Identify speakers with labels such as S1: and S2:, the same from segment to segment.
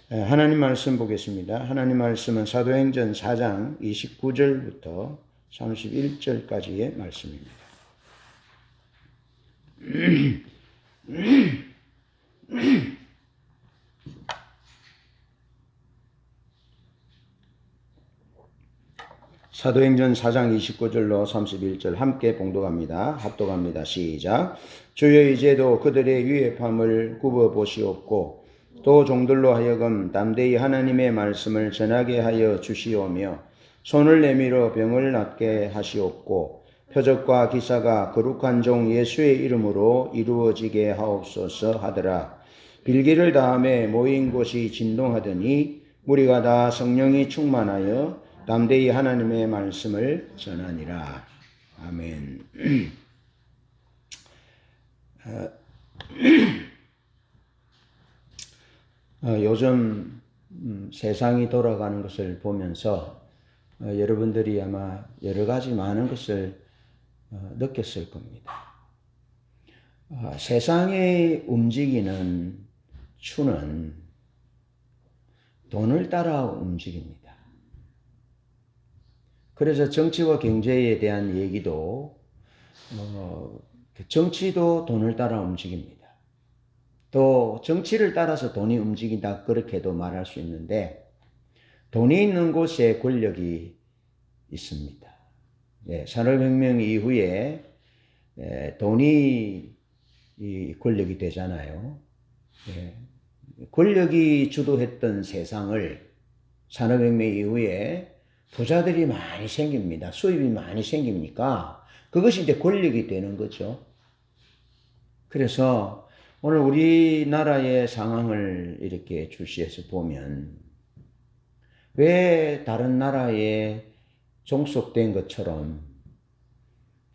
S1: 하나님 말씀 보겠습니다. 하나님 말씀은 사도행전 4장 29절부터 31절까지의 말씀입니다. 사도행전 4장 29절로 31절 함께 봉독합니다. 합독합니다. 시작. 주여 이제도 그들의 위협함을 굽어 보시옵고 또 종들로 하여금 담대히 하나님의 말씀을 전하게 하여 주시오며 손을 내밀어 병을 낫게 하시옵고 표적과 기사가 거룩한 종 예수의 이름으로 이루어지게 하옵소서 하더라. 빌기를 다음에 모인 곳이 진동하더니 무리가 다 성령이 충만하여 담대히 하나님의 말씀을 전하니라. 아멘. 요즘 세상이 돌아가는 것을 보면서 여러분들이 아마 여러 가지 많은 것을 느꼈을 겁니다. 세상에 움직이는 추는 돈을 따라 움직입니다. 그래서 정치와 경제에 대한 얘기도 정치도 돈을 따라 움직입니다. 또 정치를 따라서 돈이 움직인다 그렇게도 말할 수 있는데 돈이 있는 곳에 권력이 있습니다. 산업혁명 이후에 돈이 권력이 되잖아요. 권력이 주도했던 세상을 산업혁명 이후에 부자들이 많이 생깁니다. 수입이 많이 생기니까 그것이 이제 권력이 되는 거죠. 그래서 오늘 우리나라의 상황을 이렇게 주시해서 보면 왜 다른 나라에 종속된 것처럼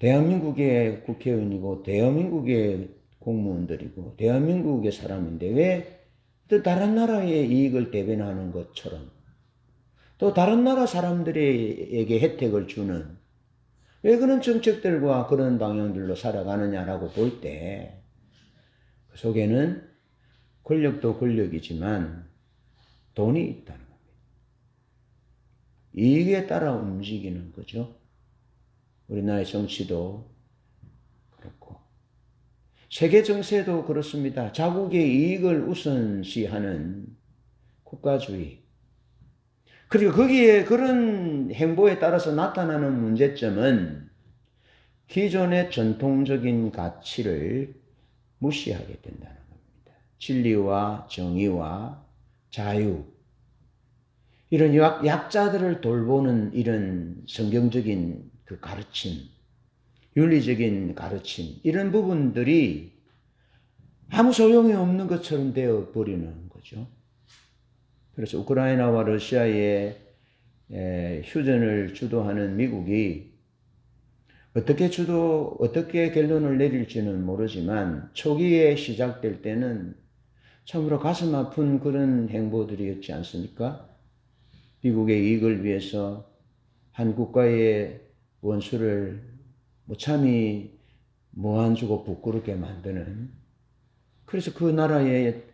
S1: 대한민국의 국회의원이고 대한민국의 공무원들이고 대한민국의 사람인데 왜 또 다른 나라의 이익을 대변하는 것처럼 또 다른 나라 사람들에게 혜택을 주는 왜 그런 정책들과 그런 방향들로 살아가느냐라고 볼 때 그 속에는 권력도 권력이지만 돈이 있다는 겁니다. 이익에 따라 움직이는 거죠. 우리나라의 정치도 그렇고 세계 정세도 그렇습니다. 자국의 이익을 우선시하는 국가주의. 그리고 거기에 그런 행보에 따라서 나타나는 문제점은 기존의 전통적인 가치를 무시하게 된다는 겁니다. 진리와 정의와 자유, 이런 약자들을 돌보는 이런 성경적인 그 가르침, 윤리적인 가르침, 이런 부분들이 아무 소용이 없는 것처럼 되어 버리는 거죠. 그래서 우크라이나와 러시아의 휴전을 주도하는 미국이 어떻게 결론을 내릴지는 모르지만 초기에 시작될 때는 참으로 가슴 아픈 그런 행보들이었지 않습니까? 미국의 이익을 위해서 한 국가의 원수를 무참히 안 주고 부끄럽게 만드는, 그래서 그 나라의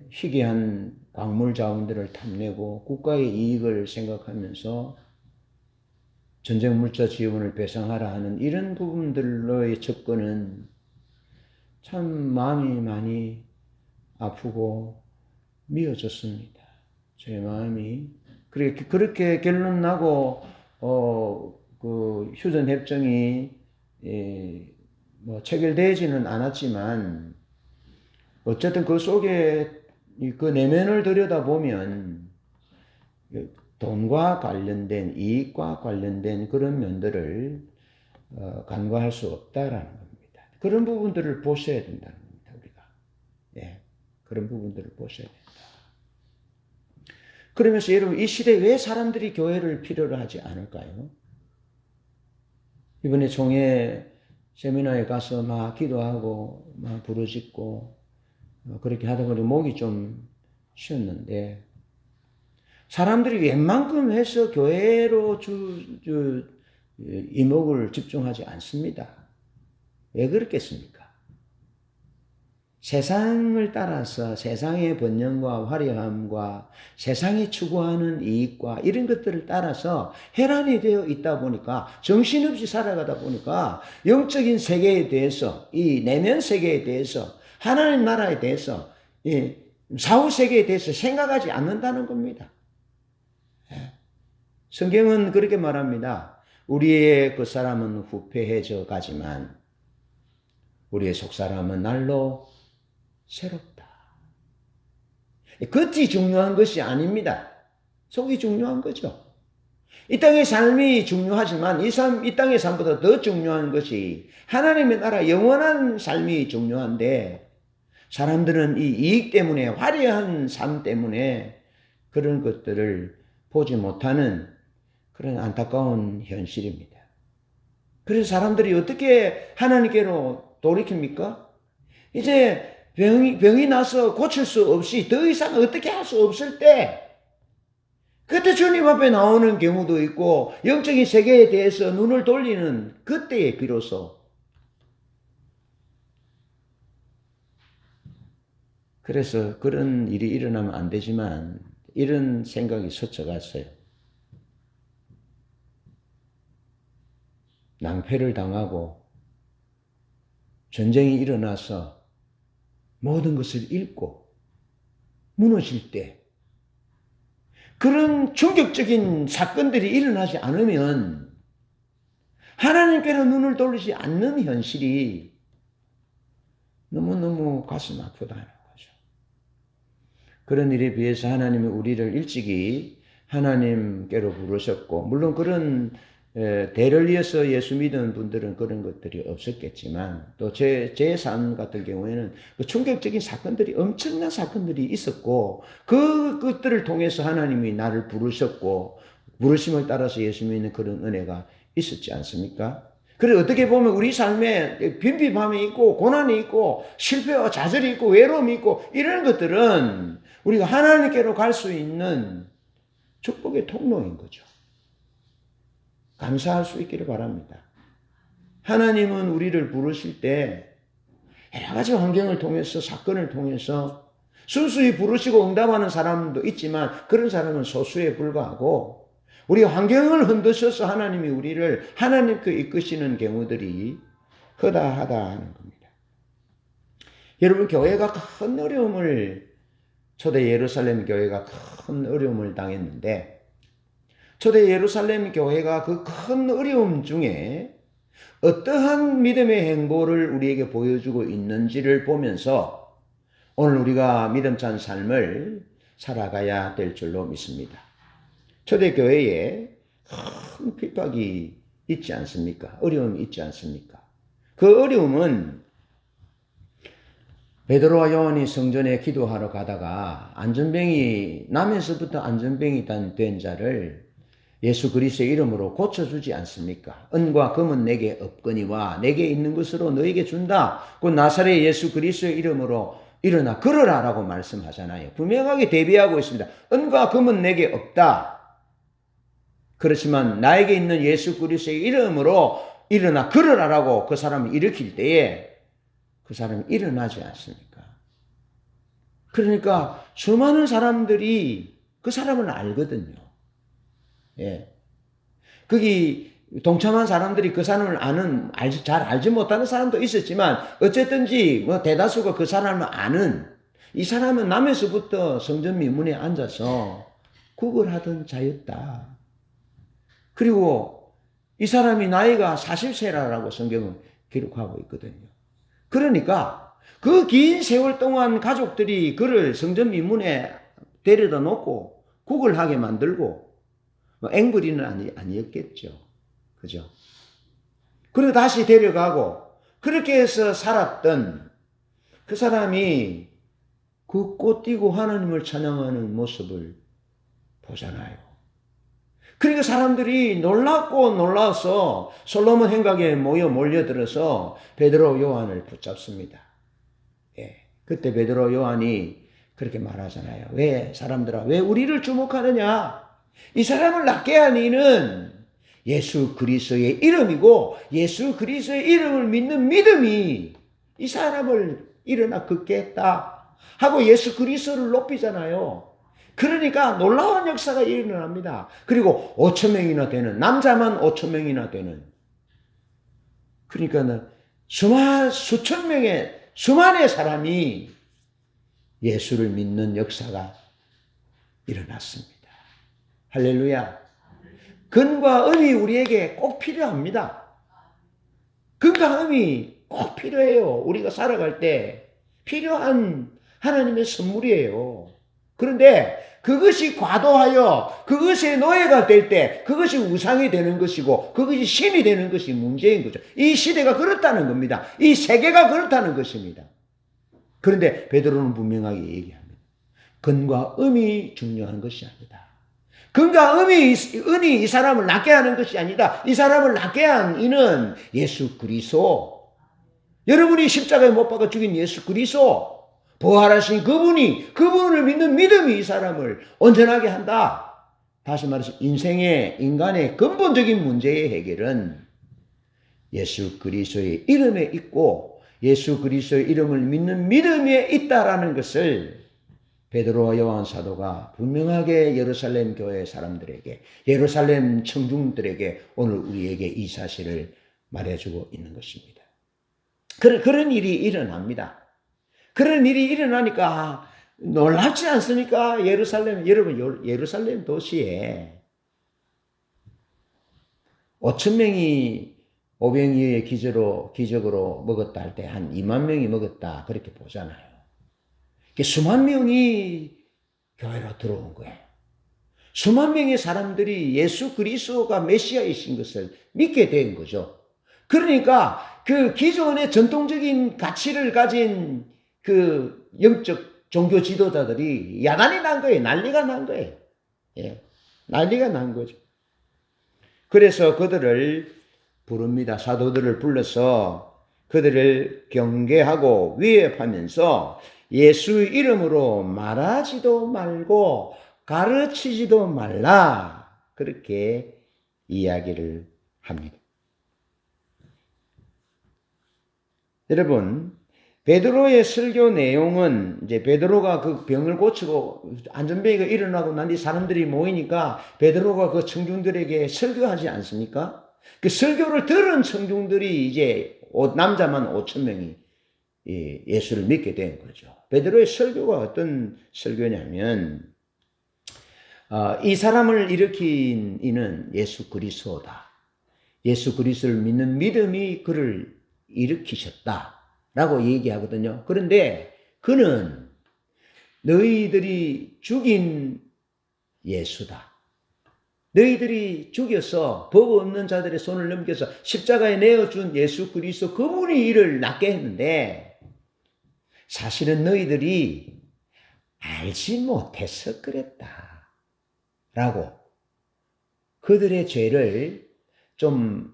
S1: 희귀한 광물 자원들을 탐내고 국가의 이익을 생각하면서 전쟁 물자 지원을 배상하라 하는 이런 부분들로의 접근은 참 마음이 많이 아프고 미어졌습니다. 제 마음이. 그렇게 결론 나고, 그 휴전 협정이, 체결되지는 않았지만, 어쨌든 그 속에 그 내면을 들여다보면, 돈과 관련된, 이익과 관련된 그런 면들을 간과할 수 없다라는 겁니다. 그런 부분들을 보셔야 된다는 겁니다, 우리가. 그런 부분들을 보셔야 된다. 그러면서 여러분, 이 시대에 왜 사람들이 교회를 필요로 하지 않을까요? 이번에 총회 세미나에 가서 막 기도하고, 막 부르짖고, 그렇게 하다 보니 목이 좀 쉬었는데, 사람들이 웬만큼 해서 교회로 이목을 집중하지 않습니다. 왜 그렇겠습니까? 세상을 따라서 세상의 번영과 화려함과 세상이 추구하는 이익과 이런 것들을 따라서 혈안이 되어 있다 보니까 정신없이 살아가다 보니까 영적인 세계에 대해서 이 내면 세계에 대해서 하나님 나라에 대해서 이 사후 세계에 대해서 생각하지 않는다는 겁니다. 성경은 그렇게 말합니다. 우리의 그 사람은 후패해져 가지만 우리의 속사람은 날로 새롭다. 겉이 중요한 것이 아닙니다. 속이 중요한 거죠. 이 땅의 삶이 중요하지만 이 땅의 삶보다 더 중요한 것이 하나님의 나라 영원한 삶이 중요한데 사람들은 이 이익 때문에 화려한 삶 때문에 그런 것들을 보지 못하는 그런 안타까운 현실입니다. 그래서 사람들이 어떻게 하나님께로 돌이킵니까? 이제 병이 나서 고칠 수 없이 더 이상 어떻게 할 수 없을 때 그때 주님 앞에 나오는 경우도 있고 영적인 세계에 대해서 눈을 돌리는 그때에 비로소 그래서 그런 일이 일어나면 안 되지만 이런 생각이 스쳐갔어요. 낭패를 당하고 전쟁이 일어나서 모든 것을 잃고 무너질 때 그런 충격적인 사건들이 일어나지 않으면 하나님께로 눈을 돌리지 않는 현실이 너무너무 가슴 아프다는 거죠. 그런 일에 비해서 하나님은 우리를 일찍이 하나님께로 부르셨고 물론 그런 대를 이어서 예수 믿은 분들은 그런 것들이 없었겠지만 또 제 삶 같은 경우에는 그 충격적인 사건들이 엄청난 사건들이 있었고 그것들을 통해서 하나님이 나를 부르셨고 부르심을 따라서 예수 믿는 그런 은혜가 있었지 않습니까? 그래 어떻게 보면 우리 삶에 빈비밤이 있고 고난이 있고 실패와 좌절이 있고 외로움이 있고 이런 것들은 우리가 하나님께로 갈 수 있는 축복의 통로인 거죠. 감사할 수 있기를 바랍니다. 하나님은 우리를 부르실 때 여러 가지 환경을 통해서 사건을 통해서 순수히 부르시고 응답하는 사람도 있지만 그런 사람은 소수에 불과하고 우리 환경을 흔드셔서 하나님이 우리를 하나님께 이끄시는 경우들이 허다하다 하는 겁니다. 여러분 교회가 큰 어려움을 초대 예루살렘 교회가 큰 어려움을 당했는데 초대 예루살렘 교회가 그 큰 어려움 중에 어떠한 믿음의 행보를 우리에게 보여주고 있는지를 보면서 오늘 우리가 믿음찬 삶을 살아가야 될 줄로 믿습니다. 초대 교회에 큰 핍박이 있지 않습니까? 어려움이 있지 않습니까? 그 어려움은 베드로와 요한이 성전에 기도하러 가다가 안전병이 남에서부터 안전병이 된 자를 예수 그리스도의 이름으로 고쳐주지 않습니까? 은과 금은 내게 없거니와 내게 있는 것으로 너에게 준다. 그 나사렛 예수 그리스도의 이름으로 일어나 걸어라 라고 말씀하잖아요. 분명하게 대비하고 있습니다. 은과 금은 내게 없다. 그렇지만 나에게 있는 예수 그리스도의 이름으로 일어나 걸어라 라고 그 사람을 일으킬 때에 그 사람이 일어나지 않습니까? 그러니까 수많은 사람들이 그 사람을 알거든요. 예. 거기 동참한 사람들이 그 사람을 잘 알지 못하는 사람도 있었지만 어쨌든지 뭐 대다수가 그 사람을 아는 이 사람은 남에서부터 성전 미문에 앉아서 구걸하던 자였다. 그리고 이 사람이 나이가 40세라고 성경은 기록하고 있거든요. 그러니까 그 긴 세월 동안 가족들이 그를 성전 미문에 데려다 놓고 구걸하게 만들고 앵벌이는 아니었겠죠. 그죠? 그리고 다시 데려가고 그렇게 해서 살았던 그 사람이 그 꽃 띄고 하나님을 찬양하는 모습을 보잖아요. 그러니까 사람들이 놀랍고 놀라서 솔로몬 행각에 몰려들어서 베드로 요한을 붙잡습니다. 예. 그때 베드로 요한이 그렇게 말하잖아요. 왜 사람들아 왜 우리를 주목하느냐? 이 사람을 낫게 한 이는 예수 그리스도의 이름이고 예수 그리스도의 이름을 믿는 믿음이 이 사람을 일어나 걷겠다 하고 예수 그리스도를 높이잖아요. 그러니까 놀라운 역사가 일어납니다. 그리고 5천 명이나 되는, 남자만 5천 명이나 되는, 그러니까 수천 명의 수만의 사람이 예수를 믿는 역사가 일어났습니다. 할렐루야. 근과 음이 우리에게 꼭 필요합니다. 근과 음이 꼭 필요해요. 우리가 살아갈 때 필요한 하나님의 선물이에요. 그런데 그것이 과도하여 그것의 노예가 될 때 그것이 우상이 되는 것이고 그것이 신이 되는 것이 문제인 거죠. 이 시대가 그렇다는 겁니다. 이 세계가 그렇다는 것입니다. 그런데 베드로는 분명하게 얘기합니다. 근과 음이 중요한 것이 아니다. 근과 은이 이 사람을 낫게 하는 것이 아니다. 이 사람을 낫게 한 이는 예수 그리스도. 여러분이 십자가에 못 박아 죽인 예수 그리스도. 부활하신 그분을 믿는 믿음이 이 사람을 온전하게 한다. 다시 말해서 인간의 근본적인 문제의 해결은 예수 그리스도의 이름에 있고 예수 그리스도의 이름을 믿는 믿음에 있다라는 것을 베드로와 요한 사도가 분명하게 예루살렘 교회 사람들에게, 예루살렘 청중들에게 오늘 우리에게 이 사실을 말해주고 있는 것입니다. 그런 일이 일어납니다. 그런 일이 일어나니까 놀랍지 않습니까? 여러분, 예루살렘 도시에 5천 명이 오병이어의 기적으로 먹었다 할 때 한 2만 명이 먹었다. 그렇게 보잖아요. 수만 명이 교회로 들어온 거예요. 수만 명의 사람들이 예수 그리스도가 메시아이신 것을 믿게 된 거죠. 그러니까 그 기존의 전통적인 가치를 가진 그 영적 종교 지도자들이 야단이 난 거예요. 난리가 난 거예요. 예, 난리가 난 거죠. 그래서 그들을 부릅니다. 사도들을 불러서 그들을 경계하고 위협하면서 예수 이름으로 말하지도 말고 가르치지도 말라. 그렇게 이야기를 합니다. 여러분, 베드로의 설교 내용은 이제 베드로가 그 병을 고치고 안전병이가 일어나고 난 뒤 사람들이 모이니까 베드로가 그 청중들에게 설교하지 않습니까? 그 설교를 들은 청중들이 이제 남자만 5천 명이 예수를 믿게 된 거죠. 베드로의 설교가 어떤 설교냐면 이 사람을 일으킨 이는 예수 그리스도다. 예수 그리스도를 믿는 믿음이 그를 일으키셨다라고 얘기하거든요. 그런데 그는 너희들이 죽인 예수다. 너희들이 죽여서 법 없는 자들의 손을 넘겨서 십자가에 내어준 예수 그리스도 그분이 이를 낫게 했는데 사실은 너희들이 알지 못해서 그랬다. 라고 그들의 죄를 좀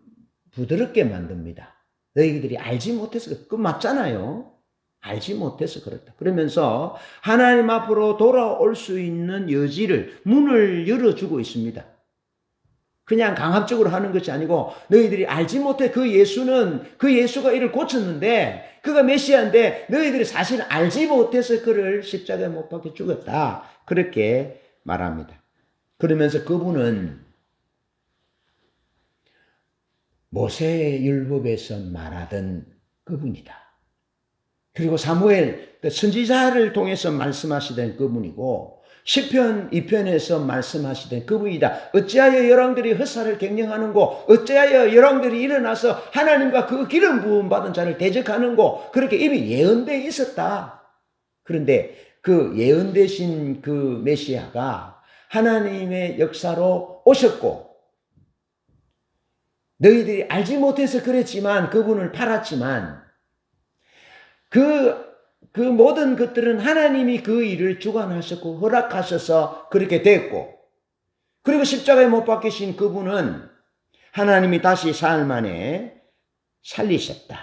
S1: 부드럽게 만듭니다. 너희들이 알지 못해서 그거 맞잖아요. 알지 못해서 그렇다. 그러면서 하나님 앞으로 돌아올 수 있는 여지를 문을 열어주고 있습니다. 그냥 강압적으로 하는 것이 아니고 너희들이 알지 못해 그 예수가 이를 고쳤는데 그가 메시아인데 너희들이 사실 알지 못해서 그를 십자가에 못 박혀 죽었다. 그렇게 말합니다. 그러면서 그분은 모세의 율법에서 말하던 그분이다. 그리고 사무엘 선지자를 통해서 말씀하시던 그분이고 시편 2편에서 말씀하시던 그분이다. 어찌하여 열왕들이 헛살을 경영하는고 어찌하여 열왕들이 일어나서 하나님과 그 기름 부음 받은 자를 대적하는고 그렇게 이미 예언되어 있었다. 그런데 그 예언되신 그 메시아가 하나님의 역사로 오셨고 너희들이 알지 못해서 그랬지만 그분을 팔았지만 그 모든 것들은 하나님이 그 일을 주관하셨고 허락하셔서 그렇게 됐고 그리고 십자가에 못 박히신 그분은 하나님이 다시 사흘 만에 살리셨다.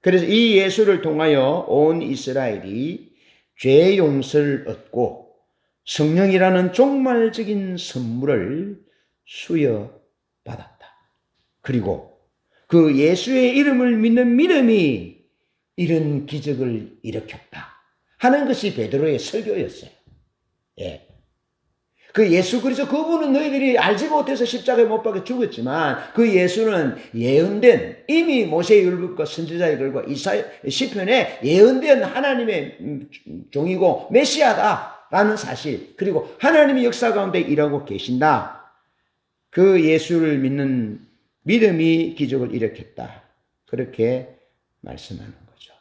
S1: 그래서 이 예수를 통하여 온 이스라엘이 죄 용서를 얻고 성령이라는 종말적인 선물을 수여받았다. 그리고 그 예수의 이름을 믿는 믿음이 이런 기적을 일으켰다 하는 것이 베드로의 설교였어요. 예. 그 예수 그리스도 그분은 너희들이 알지 못해서 십자가에 못 박혀 죽었지만 그 예수는 예언된 이미 모세의 율법과 선지자의 글과 이사야 시편에 예언된 하나님의 종이고 메시아다라는 사실, 그리고 하나님의 역사 가운데 일하고 계신다. 그 예수를 믿는 믿음이 기적을 일으켰다. 그렇게 말씀하는 거죠.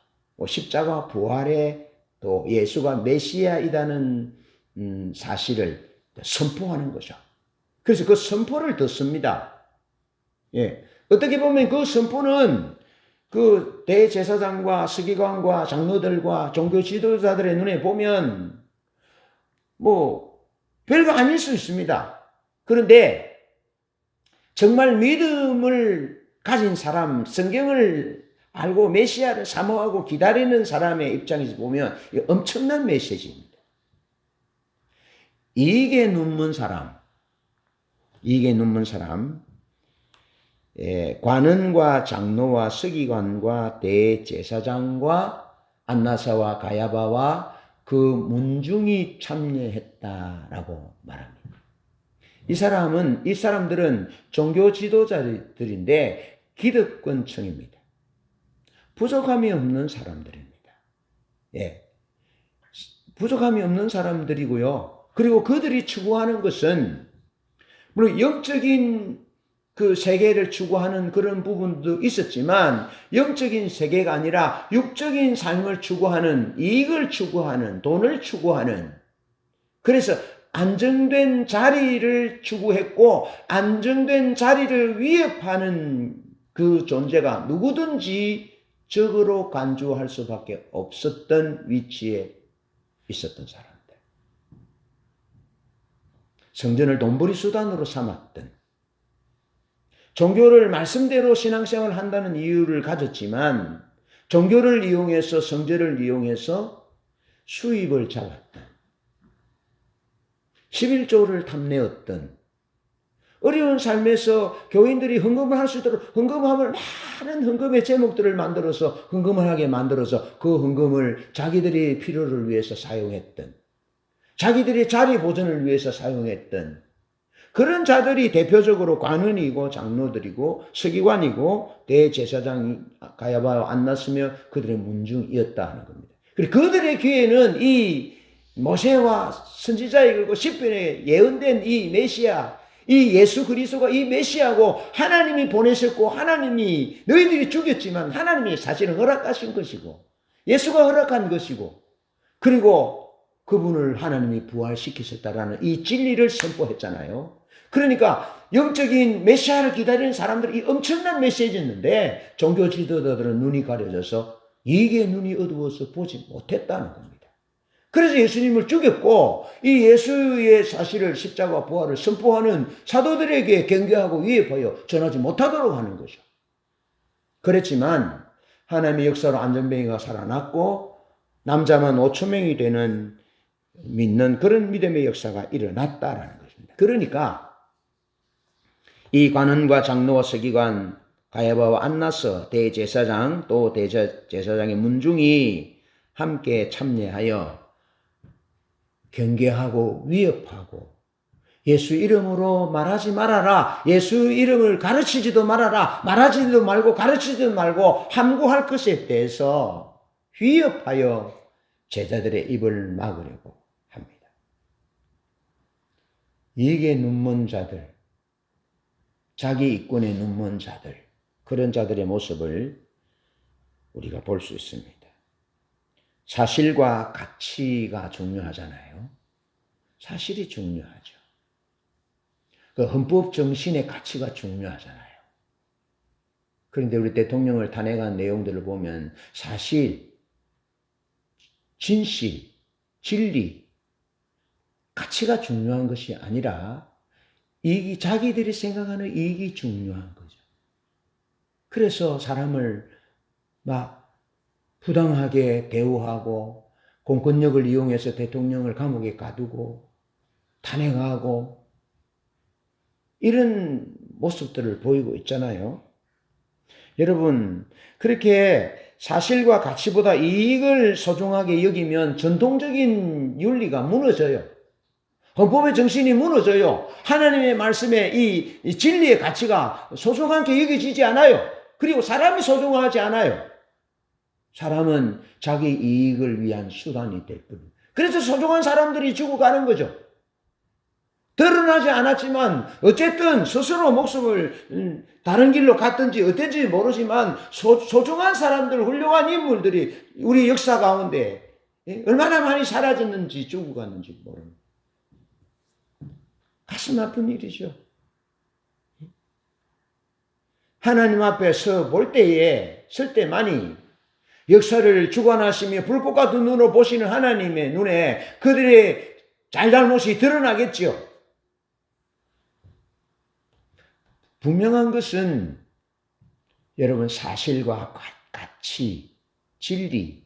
S1: 십자가 부활에 또 예수가 메시아이다는 사실을 선포하는 거죠. 그래서 그 선포를 듣습니다. 예. 어떻게 보면 그 선포는 그 대제사장과 서기관과 장로들과 종교 지도자들의 눈에 보면 뭐 별거 아닐 수 있습니다. 그런데 정말 믿음을 가진 사람, 성경을 알고 메시아를 사모하고 기다리는 사람의 입장에서 보면 엄청난 메시지입니다. 이익에 눈먼 사람, 관원과 장로와 서기관과 대제사장과 안나사와 가야바와 그 문중이 참여했다라고 말합니다. 이 사람들은 종교 지도자들인데 기득권층입니다. 부족함이 없는 사람들입니다. 예. 부족함이 없는 사람들이고요. 그리고 그들이 추구하는 것은 물론 영적인 그 세계를 추구하는 그런 부분도 있었지만 영적인 세계가 아니라 육적인 삶을 추구하는, 이익을 추구하는, 돈을 추구하는, 그래서 안정된 자리를 추구했고 안정된 자리를 위협하는 그 존재가 누구든지 적으로 간주할 수밖에 없었던 위치에 있었던 사람들. 성전을 돈벌이 수단으로 삼았던, 종교를 말씀대로 신앙생활을 한다는 이유를 가졌지만 종교를 이용해서, 성전을 이용해서 수입을 잡았던, 11조를 탐내었던, 어려운 삶에서 교인들이 헌금을 할 수 있도록 헌금함을, 많은 헌금의 제목들을 만들어서 헌금을 하게 만들어서 그 헌금을 자기들의 필요를 위해서 사용했던, 자기들의 자리 보존을 위해서 사용했던 그런 자들이 대표적으로 관원이고 장로들이고 서기관이고 대제사장이 가야바와 안나스며 그들의 문중이었다 하는 겁니다. 그리고 그들의 귀에는 이 모세와 선지자의 글과 시편에 예언된 이 메시아, 이 예수 그리스도가 이 메시아고 하나님이 보내셨고 하나님이 너희들이 죽였지만 하나님이 사실은 허락하신 것이고 예수가 허락한 것이고 그리고 그분을 하나님이 부활시키셨다라는 이 진리를 선포했잖아요. 그러니까 영적인 메시아를 기다리는 사람들이 엄청난 메시지였는데 종교 지도자들은 눈이 가려져서 이게 눈이 어두워서 보지 못했다는 겁니다. 그래서 예수님을 죽였고 이 예수의 사실을, 십자가 부활을 선포하는 사도들에게 경계하고 위협하여 전하지 못하도록 하는 거죠. 그랬지만 하나님의 역사로 안전뱅이가 살아났고 남자만 5천 명이 되는 믿는 그런 믿음의 역사가 일어났다라는 것입니다. 그러니까 이 관원과 장로와 서기관, 가야바와 안나서, 대제사장 또 대제사장의 문중이 함께 참여하여 경계하고 위협하고 예수 이름으로 말하지 말아라, 예수 이름을 가르치지도 말아라, 말하지도 말고 가르치지도 말고 함구할 것에 대해서 위협하여 제자들의 입을 막으려고 합니다. 이익에 눈먼 자들, 자기 이권에 눈먼 자들, 그런 자들의 모습을 우리가 볼 수 있습니다. 사실과 가치가 중요하잖아요. 사실이 중요하죠. 그 헌법 정신의 가치가 중요하잖아요. 그런데 우리 대통령을 탄핵한 내용들을 보면 사실, 진실, 진리, 가치가 중요한 것이 아니라 이익이, 자기들이 생각하는 이익이 중요한 거죠. 그래서 사람을 막 부당하게 대우하고 공권력을 이용해서 대통령을 감옥에 가두고 탄핵하고 이런 모습들을 보이고 있잖아요. 여러분, 그렇게 사실과 가치보다 이익을 소중하게 여기면 전통적인 윤리가 무너져요. 헌법의 정신이 무너져요. 하나님의 말씀에 이 진리의 가치가 소중하게 여겨지지 않아요. 그리고 사람이 소중하지 않아요. 사람은 자기 이익을 위한 수단이 될 뿐. 그래서 소중한 사람들이 죽어가는 거죠. 드러나지 않았지만 어쨌든 스스로 목숨을 다른 길로 갔든지 어땠는지 모르지만 소중한 사람들, 훌륭한 인물들이 우리 역사 가운데 얼마나 많이 사라졌는지 죽어갔는지 모릅니다. 가슴 아픈 일이죠. 하나님 앞에 설 때만이 역사를 주관하시며 불꽃 같은 눈으로 보시는 하나님의 눈에 그들의 잘잘못이 드러나겠지요. 분명한 것은 여러분 사실과 가치, 진리,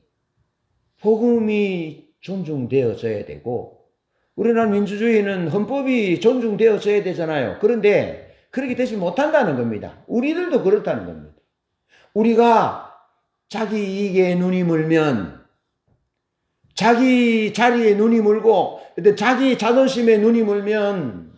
S1: 복음이 존중되어져야 되고 우리나라 민주주의는 헌법이 존중되어져야 되잖아요. 그런데 그렇게 되지 못한다는 겁니다. 우리들도 그렇다는 겁니다. 우리가 자기 이익에 눈이 멀면 자기 자리에 눈이 멀고 자기 자존심에 눈이 멀면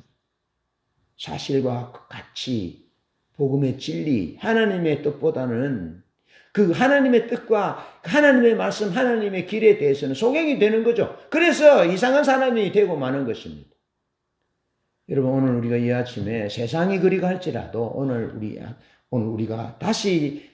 S1: 사실과 가치, 복음의 진리, 하나님의 뜻보다는 그 하나님의 뜻과 하나님의 말씀, 하나님의 길에 대해서는 소경이 되는 거죠. 그래서 이상한 사람이 되고 마는 것입니다. 여러분 오늘 우리가 이 아침에 세상이 그리 갈지라도 오늘 우리가 다시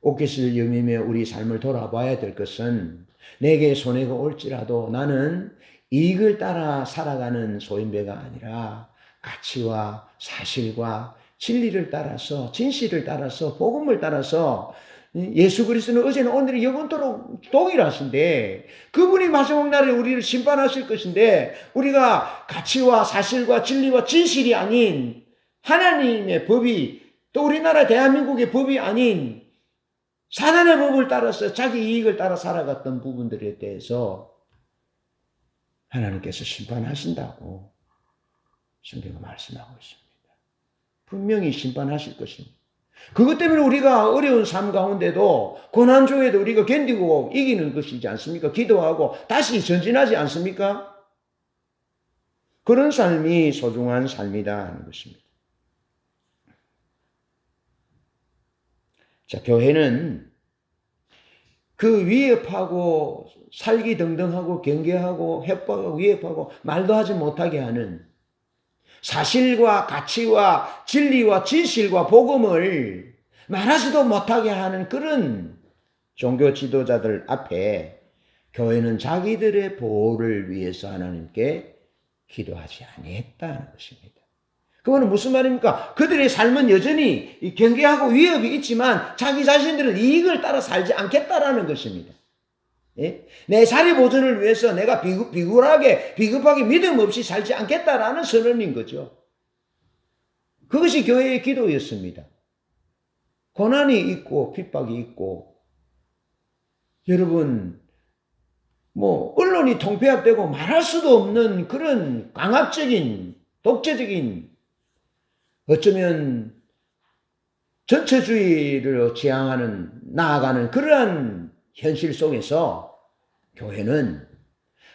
S1: 옷깃을 여미며 우리 삶을 돌아봐야 될 것은 내게 손해가 올지라도 나는 이익을 따라 살아가는 소인배가 아니라 가치와 사실과 진리를 따라서 진실을 따라서 복음을 따라서 예수 그리스도는 어제는 오늘이 영원토록 동일하신데 그분이 마지막 날에 우리를 심판하실 것인데 우리가 가치와 사실과 진리와 진실이 아닌 하나님의 법이 또 우리나라 대한민국의 법이 아닌 사단의 법을 따라서 자기 이익을 따라 살아갔던 부분들에 대해서 하나님께서 심판하신다고 성경은 말씀하고 있습니다. 분명히 심판하실 것입니다. 그것 때문에 우리가 어려운 삶 가운데도 고난 중에도 우리가 견디고 이기는 것이지 않습니까? 기도하고 다시 전진하지 않습니까? 그런 삶이 소중한 삶이다 하는 것입니다. 자, 교회는 그 위협하고 살기 등등하고 경계하고 협박하고 위협하고 말도 하지 못하게 하는 사실과 가치와 진리와 진실과 복음을 말하지도 못하게 하는 그런 종교 지도자들 앞에 교회는 자기들의 보호를 위해서 하나님께 기도하지 아니했다는 것입니다. 그거는 무슨 말입니까? 그들의 삶은 여전히 경계하고 위협이 있지만 자기 자신들은 이익을 따라 살지 않겠다라는 것입니다. 예? 내 자리 보존을 위해서 내가 비급하게 믿음 없이 살지 않겠다라는 선언인 거죠. 그것이 교회의 기도였습니다. 고난이 있고 핍박이 있고 여러분 언론이 통폐합되고 말할 수도 없는 그런 강압적인 독재적인 어쩌면 전체주의를 지향하는 나아가는 그러한 현실 속에서 교회는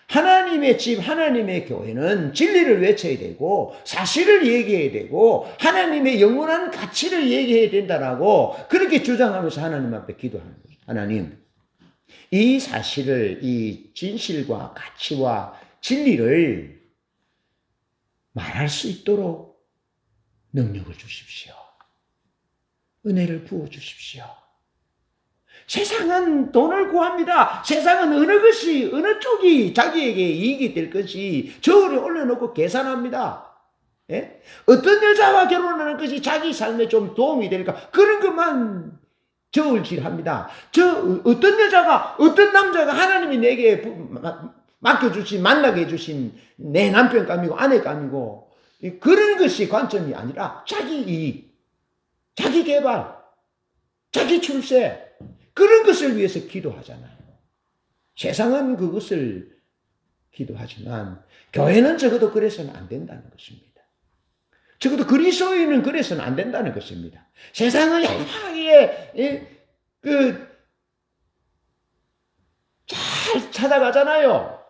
S1: 하나님의 집, 하나님의 교회는 진리를 외쳐야 되고 사실을 얘기해야 되고 하나님의 영원한 가치를 얘기해야 된다라고 그렇게 주장하면서 하나님 앞에 기도하는 거예요. 하나님, 이 사실을, 이 진실과 가치와 진리를 말할 수 있도록 능력을 주십시오. 은혜를 부어주십시오. 세상은 돈을 구합니다. 세상은 어느 쪽이 자기에게 이익이 될 것이 저울에 올려놓고 계산합니다. 예? 어떤 여자와 결혼하는 것이 자기 삶에 좀 도움이 될까? 그런 것만 저울질합니다. 어떤 여자가, 어떤 남자가 하나님이 내게 만나게 해주신 내 남편감이고 아내감이고 그런 것이 관점이 아니라 자기 이익, 자기 개발, 자기 출세 그런 것을 위해서 기도하잖아요. 세상은 그것을 기도하지만 교회는 적어도 그래서는 안 된다는 것입니다. 적어도 그리스도인은 그래서는 안 된다는 것입니다. 세상은 양하게 찾아가잖아요.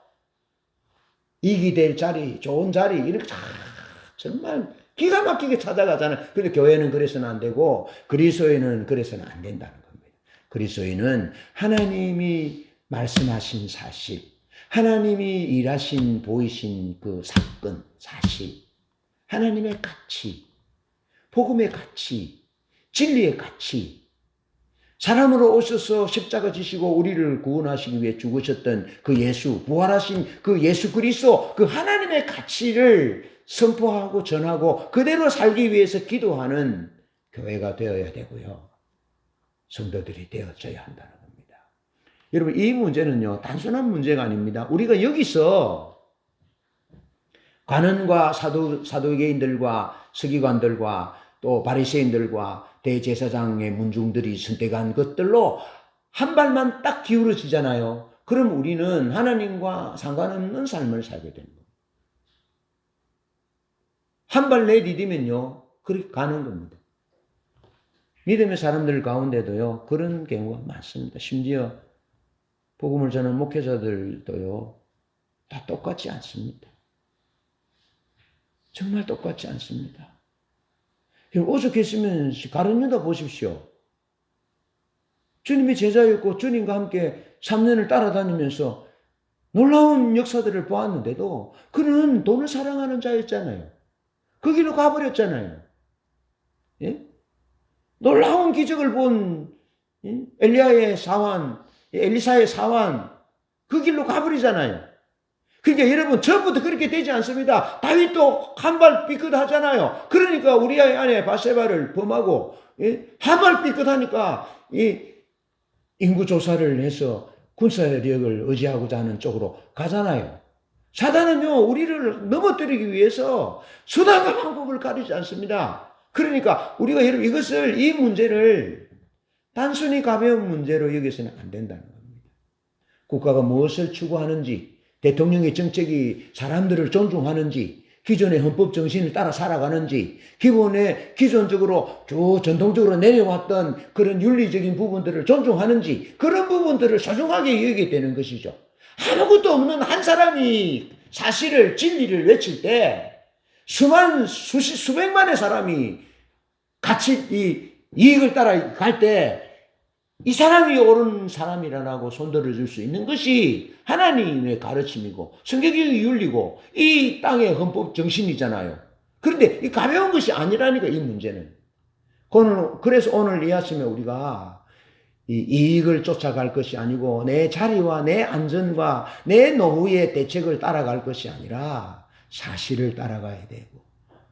S1: 이익이 될 자리, 좋은 자리, 이렇게 정말 기가 막히게 찾아가잖아요. 그런데 교회는 그래서는 안 되고, 그리스도인은 그래서는 안 된다는 겁니다. 그리스도인은 하나님이 말씀하신 사실, 하나님이 일하신, 보이신 그 사건, 사실, 하나님의 가치, 복음의 가치, 진리의 가치, 사람으로 오셔서 십자가 지시고 우리를 구원하시기 위해 죽으셨던 그 예수, 부활하신 그 예수 그리스도, 그 하나님의 가치를 선포하고 전하고 그대로 살기 위해서 기도하는 교회가 되어야 되고요. 성도들이 되어져야 한다는 겁니다. 여러분, 이 문제는요, 단순한 문제가 아닙니다. 우리가 여기서 관원과 사도계인들과 서기관들과 또 바리새인들과 대제사장의 문중들이 선택한 것들로 한 발만 딱 기울어지잖아요. 그럼 우리는 하나님과 상관없는 삶을 살게 되는 겁니다. 한 발 내디디면요, 그렇게 가는 겁니다. 믿음의 사람들 가운데도요, 그런 경우가 많습니다. 심지어 복음을 전하는 목회자들도요, 다 똑같지 않습니다. 정말 똑같지 않습니다. 오죽했으면 가룟 유다 보십시오. 주님의 제자였고 주님과 함께 3년을 따라다니면서 놀라운 역사들을 보았는데도 그는 돈을 사랑하는 자였잖아요. 그 길로 가버렸잖아요. 예? 놀라운 기적을 본 엘리야의 사환, 엘리사의 사환, 그 길로 가버리잖아요. 그러니까 여러분, 전부터 그렇게 되지 않습니다. 다윗도 한 발 삐끗하잖아요. 그러니까 우리의 아내 바세바를 범하고, 한 발 삐끗하니까 인구 조사를 해서 군사력을 의지하고자 하는 쪽으로 가잖아요. 사단은요, 우리를 넘어뜨리기 위해서 수단과 방법을 가리지 않습니다. 그러니까 우리가 여러분 이 문제를 단순히 가벼운 문제로 여기서는 안 된다는 겁니다. 국가가 무엇을 추구하는지, 대통령의 정책이 사람들을 존중하는지, 기존의 헌법 정신을 따라 살아가는지, 기존적으로 쭉 전통적으로 내려왔던 그런 윤리적인 부분들을 존중하는지, 그런 부분들을 소중하게 여기게 되는 것이죠. 아무것도 없는 한 사람이 사실을, 진리를 외칠 때 수백만의 사람이 같이 이익을 따라갈 때 이 사람이 옳은 사람이라고 손들어줄 수 있는 것이 하나님의 가르침이고 성경의 윤리고 이 땅의 헌법 정신이잖아요. 그런데 이 가벼운 것이 아니라니까, 이 문제는. 그래서 오늘 이 아침에 우리가 이 이익을 쫓아갈 것이 아니고 내 자리와 내 안전과 내 노후의 대책을 따라갈 것이 아니라 사실을 따라가야 되고,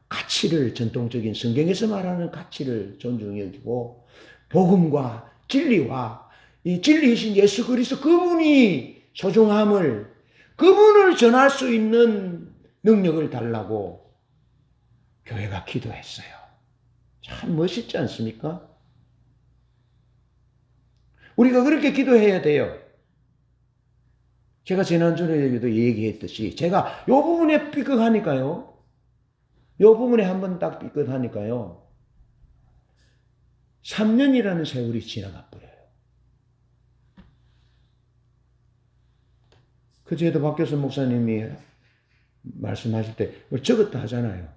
S1: 가치를, 전통적인 성경에서 말하는 가치를 존중히 여기고, 복음과 진리와 이 진리이신 예수 그리스도 그분이 소중함을, 그분을 전할 수 있는 능력을 달라고 교회가 기도했어요. 참 멋있지 않습니까? 우리가 그렇게 기도해야 돼요. 제가 지난주에도 얘기했듯이 제가 요 부분에 삐끗하니까요. 요 부분에 한번 딱 삐끗하니까요. 3년이라는 세월이 지나가 버려요. 그제도 박교선 목사님이 말씀하실 때 적었다 하잖아요.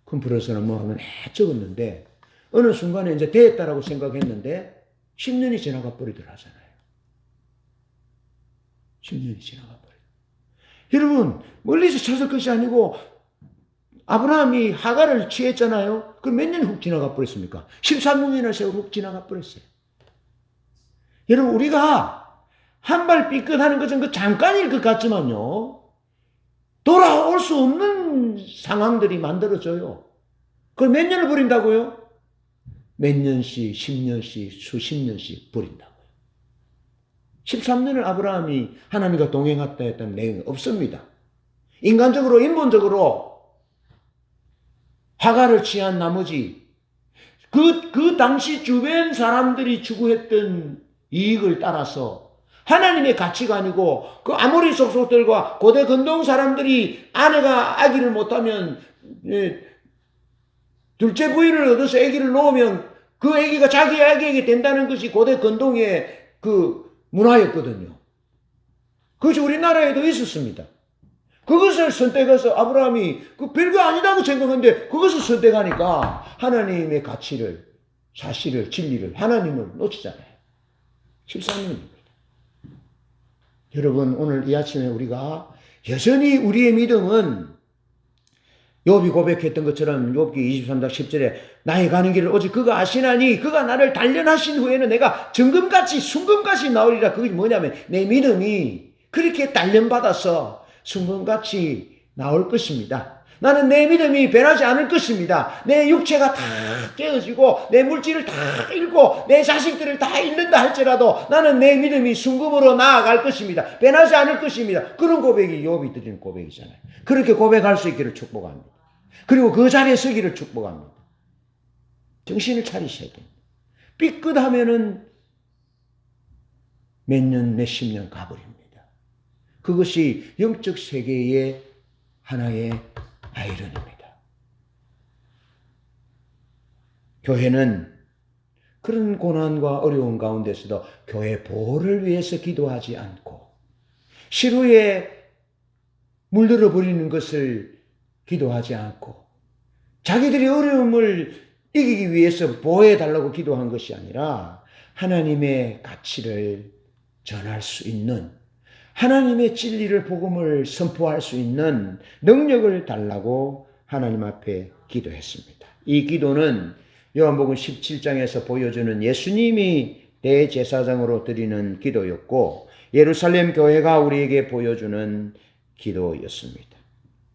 S1: 컴퓨터에서는 뭐 하면 적었는데 어느 순간에 이제 됐다라고 생각했는데 10년이 지나가 버리더라 하잖아요. 10년이 지나가 버려요. 여러분, 멀리서 찾을 것이 아니고 아브라함이 하갈을 취했잖아요. 그럼 몇 년이 훅 지나가 버렸습니까? 13년이나 세월 훅 지나가 버렸어요. 여러분, 우리가 한 발 삐끗하는 것은 그 잠깐일 것 같지만요, 돌아올 수 없는 상황들이 만들어져요. 그걸 몇 년을 버린다고요? 몇 년씩, 10년씩, 수십 년씩 버린다고요. 13년을 아브라함이 하나님과 동행했다 했다는 내용이 없습니다. 인간적으로, 인본적으로 하갈을 취한 나머지 그 당시 주변 사람들이 추구했던 이익을 따라서 하나님의 가치가 아니고 그 아모리 속속들과 고대 근동 사람들이 아내가 아기를 못하면 둘째 부인을 얻어서 아기를 놓으면 그 아기가 자기 아기에게 된다는 것이 고대 근동의 그 문화였거든요. 그것이 우리나라에도 있었습니다. 그것을 선택해서 아브라함이 그 별거 아니다고 생각하는데 그것을 선택하니까 하나님의 가치를, 사실을, 진리를, 하나님을 놓치잖아요. 13년입니다. 여러분, 오늘 이 아침에 우리가 여전히 우리의 믿음은 욥이 고백했던 것처럼 욥기 23장 10절에 나의 가는 길을 오직 그가 아시나니 그가 나를 단련하신 후에는 내가 정금같이 순금같이 나오리라. 그게 뭐냐면 내 믿음이 그렇게 단련받아서 순금같이 나올 것입니다. 나는 내 믿음이 변하지 않을 것입니다. 내 육체가 다 깨어지고 내 물질을 다 잃고 내 자식들을 다 잃는다 할지라도 나는 내 믿음이 순금으로 나아갈 것입니다. 변하지 않을 것입니다. 그런 고백이 욥이 드리는 고백이잖아요. 그렇게 고백할 수 있기를 축복합니다. 그리고 그 자리에 서기를 축복합니다. 정신을 차리셔야 됩니다. 삐끗하면은 몇 년, 몇십 년 가버립니다. 그것이 영적 세계의 하나의 아이러니입니다. 교회는 그런 고난과 어려운 가운데서도 교회 보호를 위해서 기도하지 않고 시루에 물들어 버리는 것을 기도하지 않고 자기들의 어려움을 이기기 위해서 보호해달라고 기도한 것이 아니라 하나님의 가치를 전할 수 있는 하나님의 진리를 복음을 선포할 수 있는 능력을 달라고 하나님 앞에 기도했습니다. 이 기도는 요한복음 17장에서 보여주는 예수님이 대제사장으로 드리는 기도였고 예루살렘 교회가 우리에게 보여주는 기도였습니다.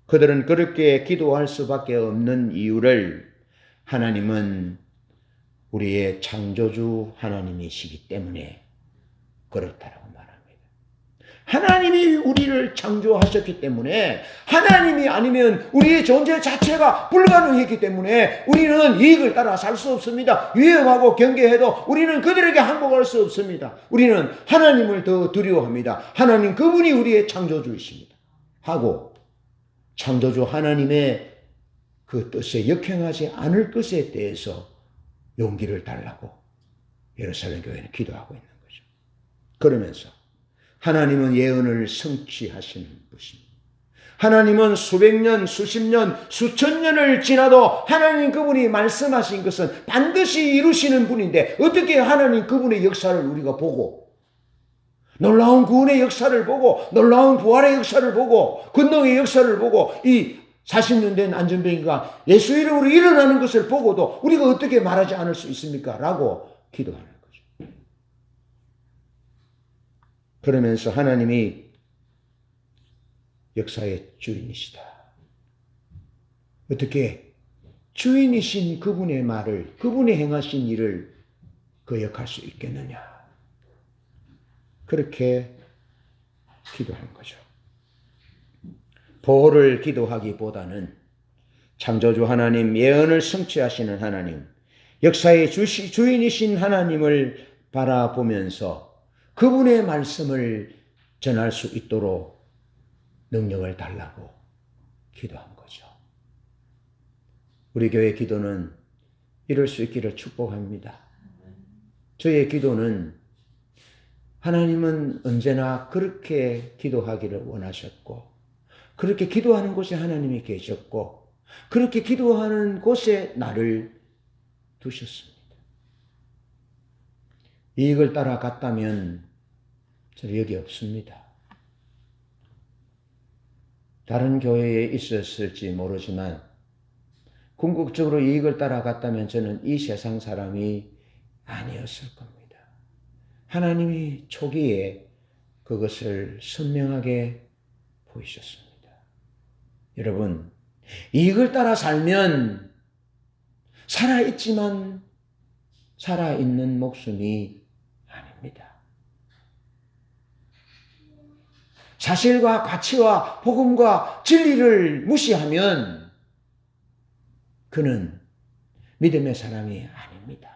S1: 그들은 그렇게 기도할 수밖에 없는 이유를 하나님은 우리의 창조주 하나님이시기 때문에 그렇다라고 말합니다. 하나님이 우리를 창조하셨기 때문에 하나님이 아니면 우리의 존재 자체가 불가능했기 때문에 우리는 이익을 따라 살 수 없습니다. 위험하고 경계해도 우리는 그들에게 항복할 수 없습니다. 우리는 하나님을 더 두려워합니다. 하나님 그분이 우리의 창조주이십니다. 하고 창조주 하나님의 그 뜻에 역행하지 않을 것에 대해서 용기를 달라고 예루살렘 교회는 기도하고 있는 거죠. 그러면서 하나님은 예언을 성취하시는 분이십니다. 하나님은 수백 년, 수십 년, 수천 년을 지나도 하나님 그분이 말씀하신 것은 반드시 이루시는 분인데 어떻게 하나님 그분의 역사를 우리가 보고 놀라운 구원의 역사를 보고 놀라운 부활의 역사를 보고 권능의 역사를 보고 이 40년 된 안전병이가 예수 이름으로 일어나는 것을 보고도 우리가 어떻게 말하지 않을 수 있습니까? 라고 기도하는 거죠. 그러면서 하나님이 역사의 주인이시다. 어떻게 주인이신 그분의 말을, 그분이 행하신 일을 거역할 수 있겠느냐. 그렇게 기도하는 거죠. 보호를 기도하기보다는 창조주 하나님, 예언을 성취하시는 하나님, 역사의 주인이신 하나님을 바라보면서 그분의 말씀을 전할 수 있도록 능력을 달라고 기도한 거죠. 우리 교회 기도는 이럴 수 있기를 축복합니다. 저의 기도는 하나님은 언제나 그렇게 기도하기를 원하셨고 그렇게 기도하는 곳에 하나님이 계셨고 그렇게 기도하는 곳에 나를 두셨습니다. 이익을 따라갔다면 저는 여기 없습니다. 다른 교회에 있었을지 모르지만 궁극적으로 이익을 따라갔다면 저는 이 세상 사람이 아니었을 겁니다. 하나님이 초기에 그것을 선명하게 보이셨습니다. 여러분, 이익을 따라 살면 살아있지만 살아있는 목숨이 아닙니다. 사실과 가치와 복음과 진리를 무시하면 그는 믿음의 사람이 아닙니다.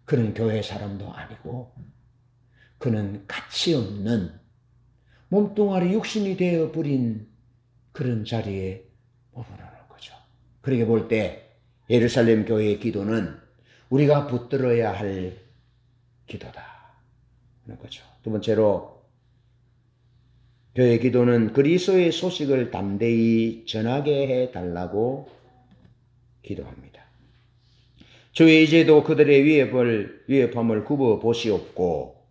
S1: 그는 교회 사람도 아니고 그는 가치 없는 몸뚱아리 육신이 되어버린 그런 자리에 머무르는 거죠. 그렇게 볼 때 예루살렘 교회의 기도는 우리가 붙들어야 할 기도다 하는 거죠. 두 번째로 교회 기도는 그리스도의 소식을 담대히 전하게 해달라고 기도합니다. 주의 이제도 그들의 위협함을 굽어 보시옵고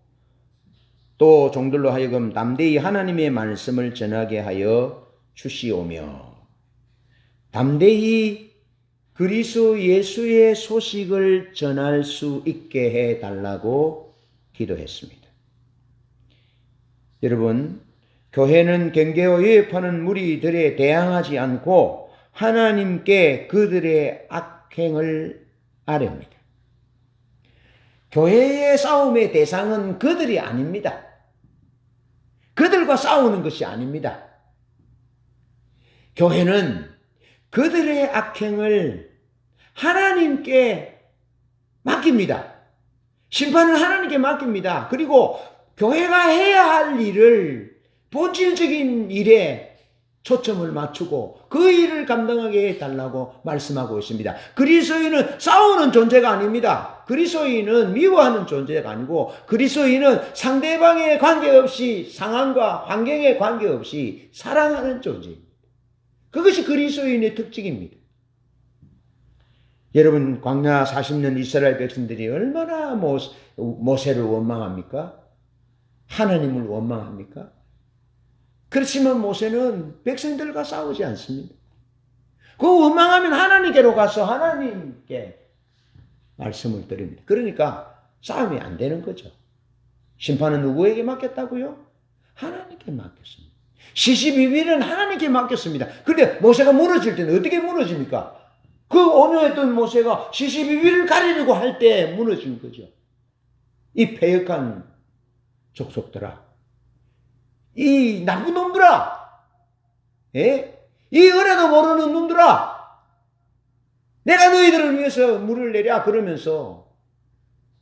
S1: 또 종들로 하여금 담대히 하나님의 말씀을 전하게 하여 주시오며 담대히 그리스도 예수의 소식을 전할 수 있게 해달라고 기도했습니다. 여러분, 교회는 경계와 위협하는 무리들에 대항하지 않고 하나님께 그들의 악행을 아뢰옵니다. 교회의 싸움의 대상은 그들이 아닙니다. 그들과 싸우는 것이 아닙니다. 교회는 그들의 악행을 하나님께 맡깁니다. 심판은 하나님께 맡깁니다. 그리고 교회가 해야 할 일을 본질적인 일에 초점을 맞추고 그 일을 감당하게 해달라고 말씀하고 있습니다. 그리스도인은 싸우는 존재가 아닙니다. 그리스도인은 미워하는 존재가 아니고 그리스도인은 상대방에 관계없이 상황과 환경에 관계없이 사랑하는 존재입니다. 그것이 그리스도인의 특징입니다. 여러분, 광야 40년 이스라엘 백성들이 얼마나 모세를 원망합니까? 하나님을 원망합니까? 그렇지만 모세는 백성들과 싸우지 않습니다. 그 원망하면 하나님께로 가서 하나님께 말씀을 드립니다. 그러니까 싸움이 안 되는 거죠. 심판은 누구에게 맡겼다고요? 하나님께 맡겼습니다. 시시비비는 하나님께 맡겼습니다. 그런데 모세가 무너질 때는 어떻게 무너집니까? 그 온유했던 모세가 시시비비를 가리려고 할 때 무너진 거죠. 이 패역한 족속들아, 이 나쁜 놈들아, 이 은혜도 모르는 놈들아, 내가 너희들을 위해서 물을 내랴 그러면서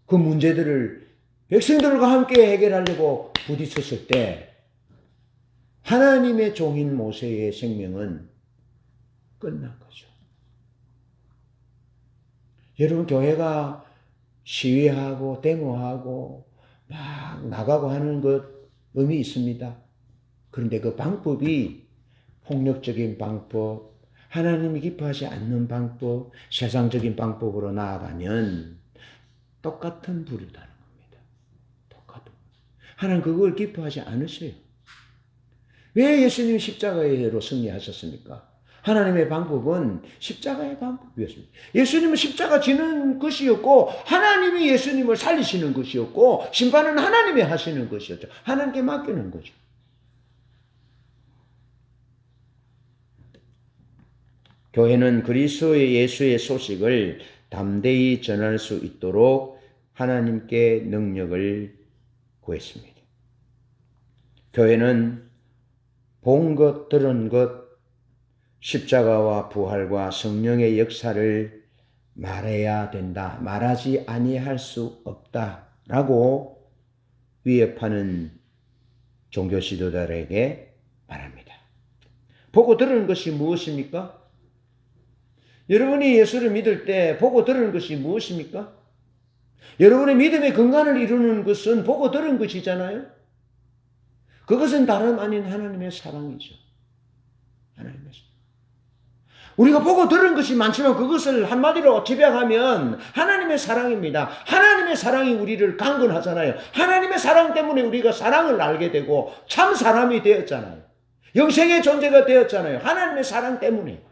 S1: 그 문제들을 백성들과 함께 해결하려고 부딪혔을 때 하나님의 종인 모세의 생명은 끝난 거죠. 여러분, 교회가 시위하고 데모하고 막 나가고 하는 것 의미 있습니다. 그런데 그 방법이 폭력적인 방법, 하나님이 기뻐하지 않는 방법, 세상적인 방법으로 나아가면 똑같은 불이라는 겁니다. 똑같은. 하나님 그걸 기뻐하지 않으세요. 왜 예수님이 십자가로 승리하셨습니까? 하나님의 방법은 십자가의 방법이었습니다. 예수님은 십자가 지는 것이었고 하나님이 예수님을 살리시는 것이었고 심판은 하나님이 하시는 것이었죠. 하나님께 맡기는 거죠. 교회는 그리스도의 예수의 소식을 담대히 전할 수 있도록 하나님께 능력을 구했습니다. 교회는 본 것, 들은 것, 십자가와 부활과 성령의 역사를 말해야 된다. 말하지 아니할 수 없다라고 위협하는 종교 지도자들에게 말합니다. 보고 들은 것이 무엇입니까? 여러분이 예수를 믿을 때 보고 들은 것이 무엇입니까? 여러분의 믿음의 근간을 이루는 것은 보고 들은 것이잖아요. 그것은 다름 아닌 하나님의 사랑이죠. 하나님의 사랑. 우리가 보고 들은 것이 많지만 그것을 한마디로 집약하면 하나님의 사랑입니다. 하나님의 사랑이 우리를 강건하잖아요. 하나님의 사랑 때문에 우리가 사랑을 알게 되고 참 사람이 되었잖아요. 영생의 존재가 되었잖아요. 하나님의 사랑 때문에.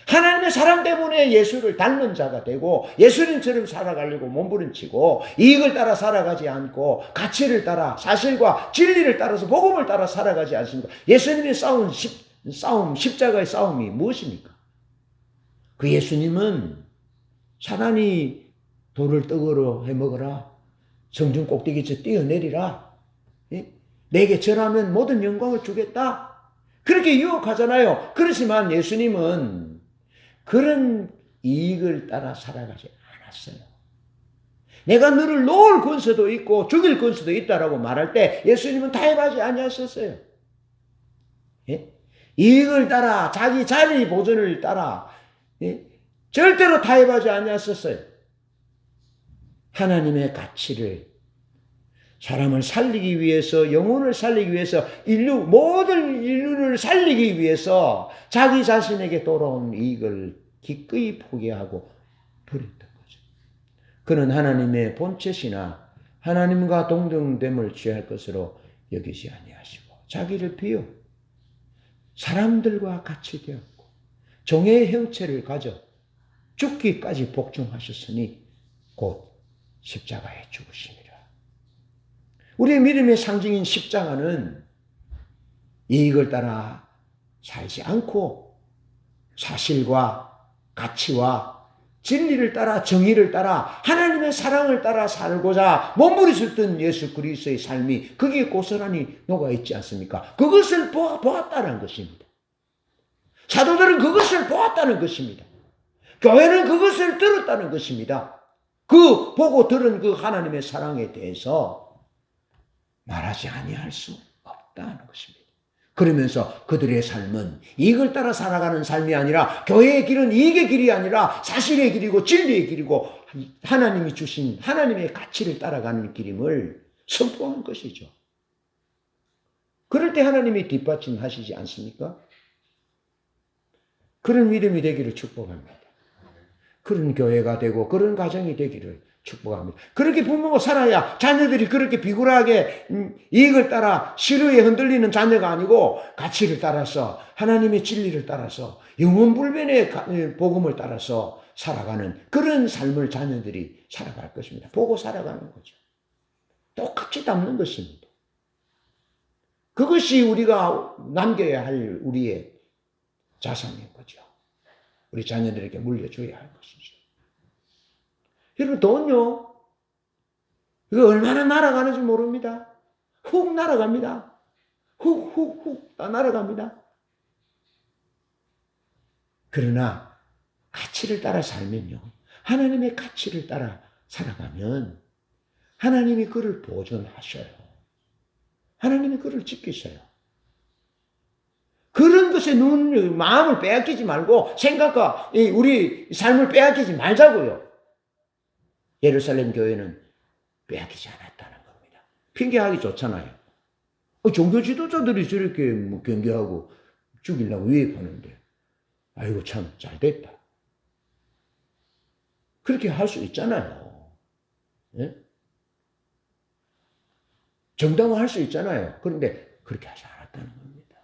S1: 하나님의 사랑 때문에 예수를 닮는 자가 되고 예수님처럼 살아가려고 몸부림치고 이익을 따라 살아가지 않고 가치를 따라 사실과 진리를 따라서 복음을 따라 살아가지 않습니까? 예수님이 싸운 십자가의 싸움이 무엇입니까? 그 예수님은 사단이 돌을 떡으로 해먹어라. 성중 꼭대기에서 뛰어내리라. 내게 절하면 모든 영광을 주겠다. 그렇게 유혹하잖아요. 그렇지만 예수님은 그런 이익을 따라 살아가지 않았어요. 내가 너를 놓을 권세도 있고 죽일 권세도 있다라고 말할 때 예수님은 타협하지 아니하셨어요. 이익을 따라 자기 자리 보존을 따라 절대로 타협하지 아니하셨어요. 하나님의 가치를 사람을 살리기 위해서, 영혼을 살리기 위해서, 모든 인류를 살리기 위해서 자기 자신에게 돌아온 이익을 기꺼이 포기하고 버렸던 거죠. 그는 하나님의 본체시나 하나님과 동등됨을 취할 것으로 여기지 아니하시고 자기를 비워 사람들과 같이 되었고 종의 형체를 가져 죽기까지 복종하셨으니 곧 십자가에 죽으심이라. 우리의 믿음의 상징인 십자가는 이익을 따라 살지 않고 사실과 가치와 진리를 따라 정의를 따라 하나님의 사랑을 따라 살고자 몸부림쳤던 예수 그리스도의 삶이 거기에 고스란히 녹아있지 않습니까? 그것을 보았다는 것입니다. 사도들은 그것을 보았다는 것입니다. 교회는 그것을 들었다는 것입니다. 그 보고 들은 그 하나님의 사랑에 대해서 말하지 아니할 수 없다는 것입니다. 그러면서 그들의 삶은 이익을 따라 살아가는 삶이 아니라 교회의 길은 이익의 길이 아니라 사실의 길이고 진리의 길이고 하나님이 주신 하나님의 가치를 따라가는 길임을 선포한 것이죠. 그럴 때 하나님이 뒷받침하시지 않습니까? 그런 믿음이 되기를 축복합니다. 그런 교회가 되고 그런 가정이 되기를 축복합니다. 그렇게 부모가 살아야 자녀들이 그렇게 비굴하게 이익을 따라 시류에 흔들리는 자녀가 아니고 가치를 따라서 하나님의 진리를 따라서 영원불변의 복음을 따라서 살아가는 그런 삶을 자녀들이 살아갈 것입니다. 보고 살아가는 거죠. 똑같이 담는 것입니다. 그것이 우리가 남겨야 할 우리의 자산인 거죠. 우리 자녀들에게 물려줘야 할 것이죠. 여러분 돈요. 이거 얼마나 날아가는지 모릅니다. 훅 날아갑니다. 훅 다 날아갑니다. 그러나 가치를 따라 살면요. 하나님의 가치를 따라 살아가면 하나님이 그를 보존하셔요. 하나님이 그를 지키셔요. 그런 것에 마음을 빼앗기지 말고 생각과 우리 삶을 빼앗기지 말자고요. 예루살렘 교회는 빼앗기지 않았다는 겁니다. 핑계하기 좋잖아요. 종교 지도자들이 저렇게 경계하고 죽이려고 위협하는데 아이고 참 잘됐다. 그렇게 할 수 있잖아요. 예? 정당화할 수 있잖아요. 그런데 그렇게 하지 않았다는 겁니다.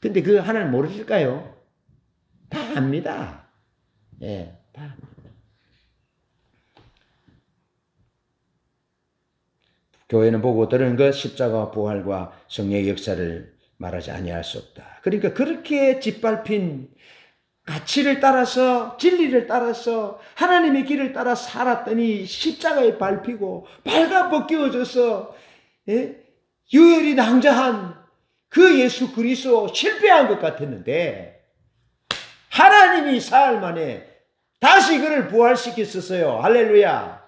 S1: 근데 그 하나님 모르실까요? 다 압니다. 예, 다 압니다. 교회는 보고 들은 것 십자가 부활과 성령의 역사를 말하지 아니할 수 없다. 그러니까 그렇게 짓밟힌 가치를 따라서 진리를 따라서 하나님의 길을 따라 살았더니 십자가에 밟히고 발가 벗겨져서 유혈이 낭자한 그 예수 그리스도 실패한 것 같았는데 하나님이 사흘 만에 다시 그를 부활시켰었어요. 할렐루야.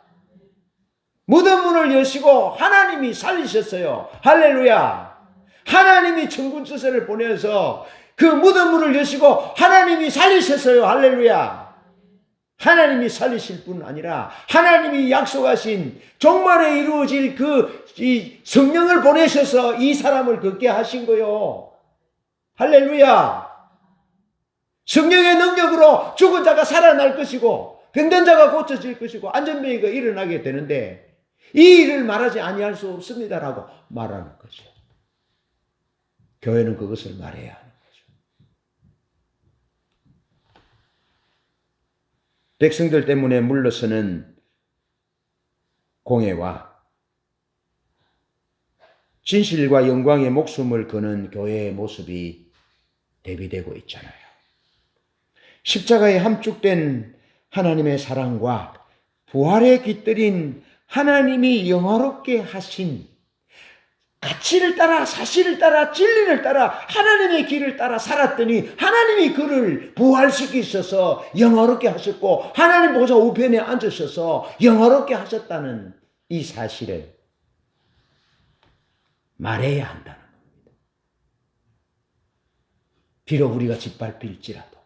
S1: 무덤 문을 여시고 하나님이 살리셨어요. 할렐루야. 하나님이 천군처세를 보내서 그 무덤 문을 여시고 하나님이 살리셨어요. 할렐루야. 하나님이 살리실 뿐 아니라 하나님이 약속하신 종말에 이루어질 이 성령을 보내셔서 이 사람을 걷게 하신 거요. 할렐루야. 성령의 능력으로 죽은 자가 살아날 것이고 병든 자가 고쳐질 것이고 안전병이가 일어나게 되는데 이 일을 말하지 아니할 수 없습니다라고 말하는 거죠. 교회는 그것을 말해야 하는 거죠. 백성들 때문에 물러서는 공회와 진실과 영광의 목숨을 거는 교회의 모습이 대비되고 있잖아요. 십자가에 함축된 하나님의 사랑과 부활에 깃들인 하나님이 영화롭게 하신 가치를 따라 사실을 따라 진리를 따라 하나님의 길을 따라 살았더니 하나님이 그를 부활시키셔서 영화롭게 하셨고 하나님 보좌 우편에 앉으셔서 영화롭게 하셨다는 이 사실을 말해야 한다는 겁니다. 비록 우리가 짓밟힐지라도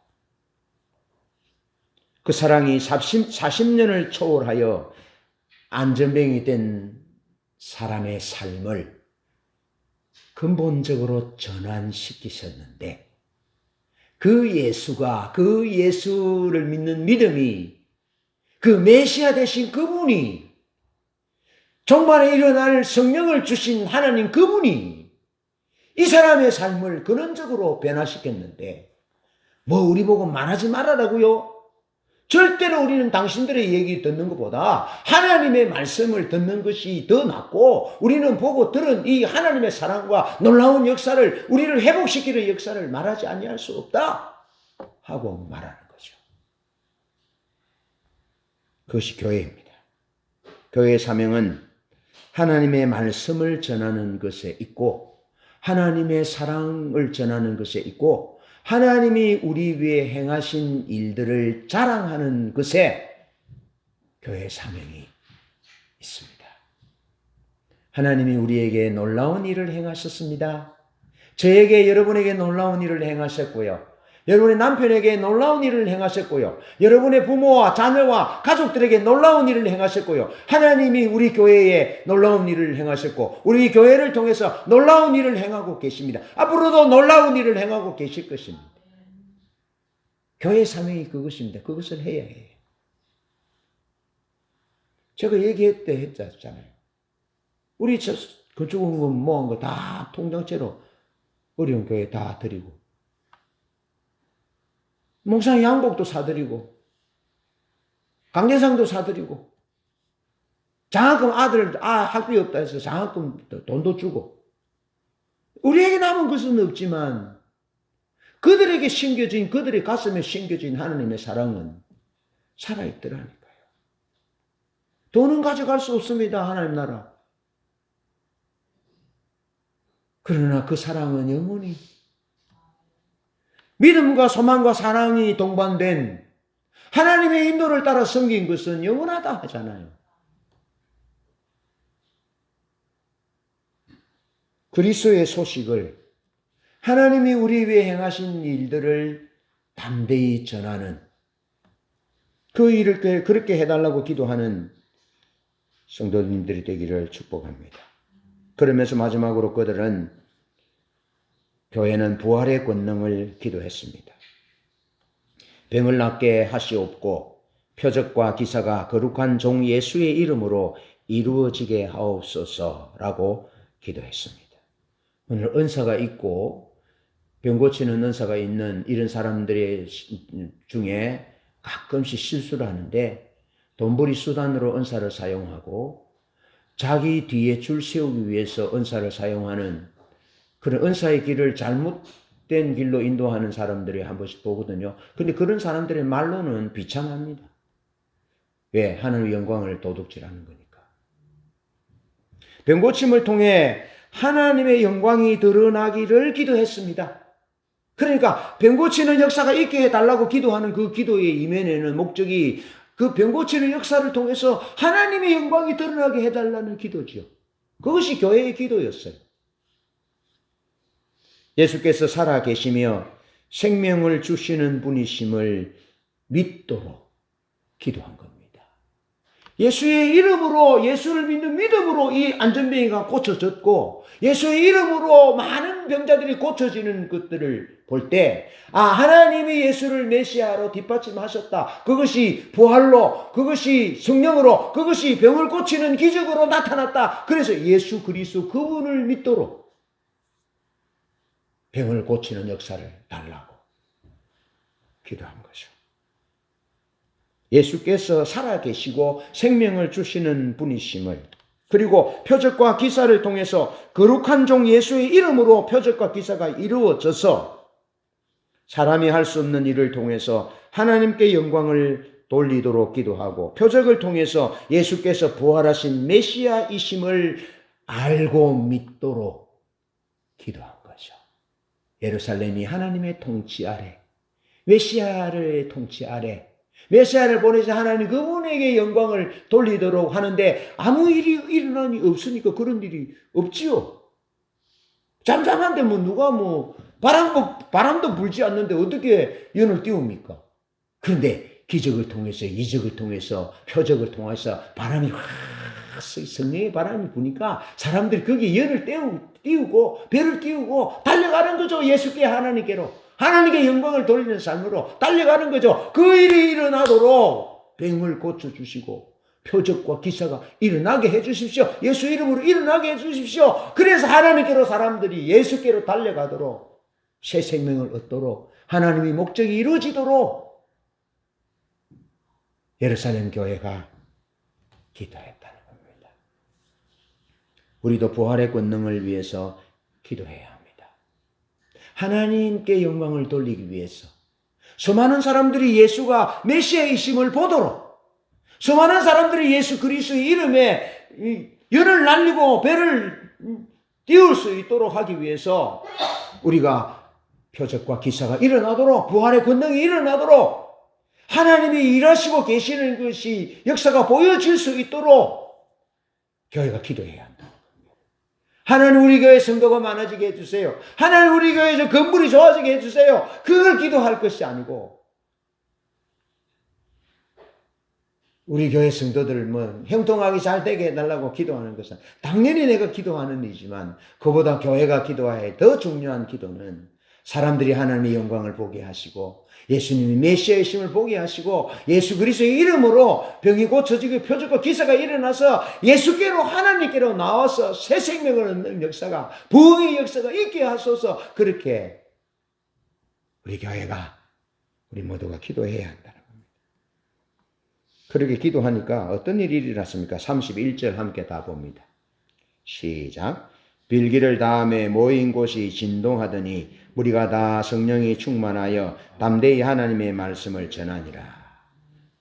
S1: 그 사랑이 40년을 초월하여 안전병이 된 사람의 삶을 근본적으로 전환시키셨는데 그 예수가, 그 예수를 믿는 믿음이, 그 메시아 되신 그분이, 종말에 일어날 성령을 주신 하나님 그분이 이 사람의 삶을 근원적으로 변화시켰는데 뭐 우리 보고 말하지 말아라고요? 절대로 우리는 당신들의 얘기 듣는 것보다 하나님의 말씀을 듣는 것이 더 낫고, 우리는 보고 들은 이 하나님의 사랑과 놀라운 역사를, 우리를 회복시키는 역사를 말하지 아니할 수 없다 하고 말하는 거죠. 그것이 교회입니다. 교회의 사명은 하나님의 말씀을 전하는 것에 있고, 하나님의 사랑을 전하는 것에 있고, 하나님이 우리 위에 행하신 일들을 자랑하는 것에 교회의 사명이 있습니다. 하나님이 우리에게 놀라운 일을 행하셨습니다. 저에게, 여러분에게 놀라운 일을 행하셨고요. 여러분의 남편에게 놀라운 일을 행하셨고요. 여러분의 부모와 자녀와 가족들에게 놀라운 일을 행하셨고요. 하나님이 우리 교회에 놀라운 일을 행하셨고, 우리 교회를 통해서 놀라운 일을 행하고 계십니다. 앞으로도 놀라운 일을 행하고 계실 것입니다. 교회의 사명이 그것입니다. 그것을 해야 해요. 제가 했잖아요. 우리 건축원 거 모은 거 다 통장채로 어려운 교회 다 드리고, 목사님 양복도 사드리고, 강제상도 사드리고, 장학금 학비 없다 해서 장학금 돈도 주고, 우리에게 남은 것은 없지만 그들에게 심겨진, 그들의 가슴에 심겨진 하나님의 사랑은 살아있더라니까요. 돈은 가져갈 수 없습니다. 하나님 나라. 그러나 그 사랑은 영원히, 믿음과 소망과 사랑이 동반된 하나님의 인도를 따라 섬긴 것은 영원하다 하잖아요. 그리스도의 소식을, 하나님이 우리 위해 행하신 일들을 담대히 전하는, 그 일을 그렇게 해달라고 기도하는 성도님들이 되기를 축복합니다. 그러면서 마지막으로 그들은, 교회는 부활의 권능을 기도했습니다. 병을 낫게 하시옵고 표적과 기사가 거룩한 종 예수의 이름으로 이루어지게 하옵소서라고 기도했습니다. 오늘 은사가 있고 병 고치는 은사가 있는 이런 사람들 중에 가끔씩 실수를 하는데, 돈벌이 수단으로 은사를 사용하고 자기 뒤에 줄 세우기 위해서 은사를 사용하는 그런 은사의 길을 잘못된 길로 인도하는 사람들이 한 번씩 보거든요. 근데 그런 사람들의 말로는 비참합니다. 왜? 하나님의 영광을 도둑질하는 거니까. 병고침을 통해 하나님의 영광이 드러나기를 기도했습니다. 그러니까 병고치는 역사가 있게 해달라고 기도하는 그 기도의 이면에는 목적이, 그 병고치는 역사를 통해서 하나님의 영광이 드러나게 해달라는 기도죠. 그것이 교회의 기도였어요. 예수께서 살아 계시며 생명을 주시는 분이심을 믿도록 기도한 겁니다. 예수의 이름으로, 예수를 믿는 믿음으로 이 안전병이가 고쳐졌고, 예수의 이름으로 많은 병자들이 고쳐지는 것들을 볼 때, 하나님이 예수를 메시아로 뒷받침하셨다. 그것이 부활로, 그것이 성령으로, 그것이 병을 고치는 기적으로 나타났다. 그래서 예수 그리스도 그분을 믿도록 병을 고치는 역사를 달라고 기도한 거죠. 예수께서 살아계시고 생명을 주시는 분이심을, 그리고 표적과 기사를 통해서 거룩한 종 예수의 이름으로 표적과 기사가 이루어져서 사람이 할 수 없는 일을 통해서 하나님께 영광을 돌리도록 기도하고, 표적을 통해서 예수께서 부활하신 메시아이심을 알고 믿도록 기도한 거죠. 예루살렘이 하나님의 통치 아래, 메시아의 통치 아래, 메시아를 보내서 하나님 그분에게 영광을 돌리도록 하는데 아무 일이 일어나니 없으니까 그런 일이 없지요. 잠잠한데 누가 바람도 불지 않는데 어떻게 연을 띄웁니까? 그런데 기적을 통해서, 이적을 통해서, 표적을 통해서 바람이 확 성령의 바람이 부니까 사람들이 거기에 열을 띄우고 배를 띄우고 달려가는 거죠. 예수께 하나님께로. 하나님께 영광을 돌리는 삶으로 달려가는 거죠. 그 일이 일어나도록 병을 고쳐주시고 표적과 기사가 일어나게 해주십시오. 예수 이름으로 일어나게 해주십시오. 그래서 하나님께로 사람들이 예수께로 달려가도록 새 생명을 얻도록 하나님의 목적이 이루어지도록 예루살렘 교회가 기도했다는 겁니다. 우리도 부활의 권능을 위해서 기도해야 합니다. 하나님께 영광을 돌리기 위해서 수많은 사람들이 예수가 메시아이심을 보도록 수많은 사람들이 예수 그리스도의 이름에 열을 날리고 배를 띄울 수 있도록 하기 위해서 우리가 표적과 기사가 일어나도록 부활의 권능이 일어나도록 하나님이 일하시고 계시는 것이 역사가 보여질 수 있도록 교회가 기도해야 한다. 하나님 우리 교회 성도가 많아지게 해주세요. 하나님 우리 교회 건물이 좋아지게 해주세요. 그걸 기도할 것이 아니고 우리 교회 성도들 형통하게 잘 되게 해달라고 기도하는 것은 당연히 내가 기도하는 일이지만 그보다 교회가 기도해야 더 중요한 기도는 사람들이 하나님의 영광을 보게 하시고 예수님이 메시아의 힘을 보게 하시고 예수 그리스도의 이름으로 병이 고쳐지고 표적과 기사가 일어나서 예수께로 하나님께로 나와서 새 생명을 얻는 역사가 부흥의 역사가 있게 하소서. 그렇게 우리 교회가 우리 모두가 기도해야 한다는 겁니다. 그렇게 기도하니까 어떤 일이 일어났습니까? 31절 함께 다 봅니다. 시작. 빌기를 다음에 모인 곳이 진동하더니 우리가 다 성령이 충만하여 담대히 하나님의 말씀을 전하니라.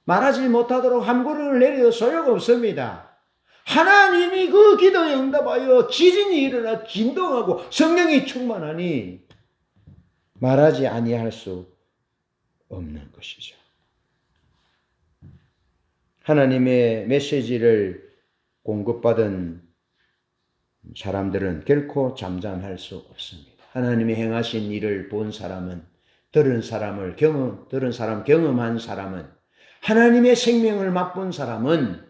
S1: 말하지 못하도록 함부를 내려도 소용없습니다. 하나님이 그 기도에 응답하여 지진이 일어나 진동하고 성령이 충만하니 말하지 아니할 수 없는 것이죠. 하나님의 메시지를 공급받은 사람들은 결코 잠잠할 수 없습니다. 하나님이 행하신 일을 본 사람은 들은 사람 경험한 사람은 하나님의 생명을 맛본 사람은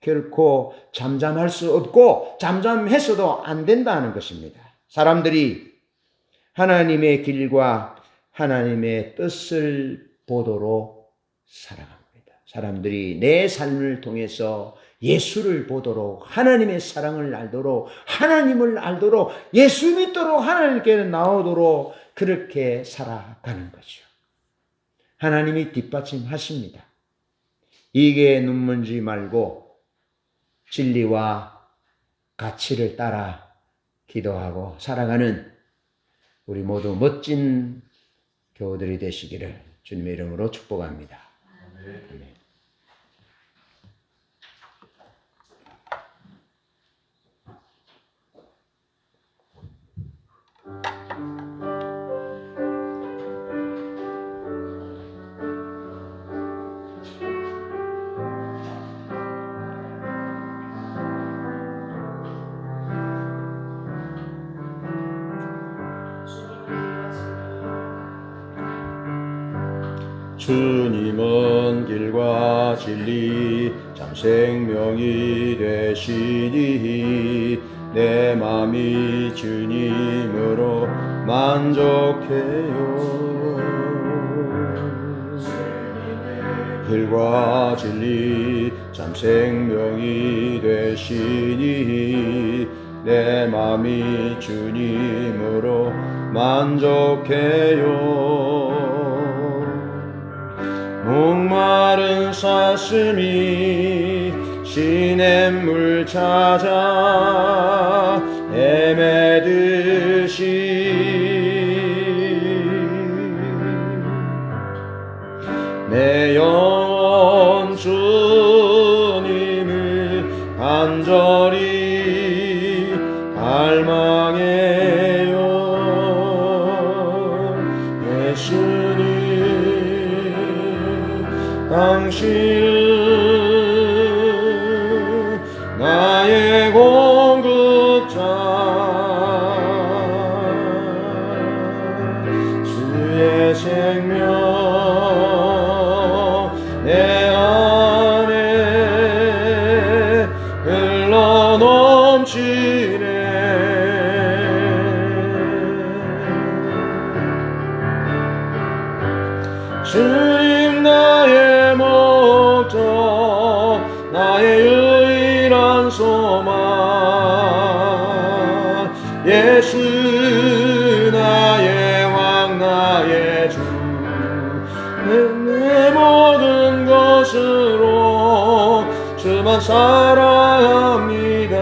S1: 결코 잠잠할 수 없고 잠잠해서도 안 된다는 것입니다. 사람들이 하나님의 길과 하나님의 뜻을 보도록 살아갑니다. 사람들이 내 삶을 통해서 예수를 보도록 하나님의 사랑을 알도록 하나님을 알도록 예수 믿도록 하나님께 나오도록 그렇게 살아가는 거죠. 하나님이 뒷받침하십니다. 이게 눈먼지 말고 진리와 가치를 따라 기도하고 살아가는 우리 모두 멋진 교우들이 되시기를 주님의 이름으로 축복합니다. 아멘.
S2: 주님은 길과 진리 참 생명이 되시니 내 맘이 주님으로 만족해요. 길과 진리 참 생명이 되시니 내 맘이 주님으로 만족해요. 목마른 사슴이 시냇물 찾아 헤매듯이 내 영혼 주님을 간절히 갈망해요. 예수님 당신은 나의 공급자 주의 생명 내 안에 주님 나의 목적 나의 유일한 소망 예수 나의 왕 나의 주 내 모든 것으로 주만 사랑합니다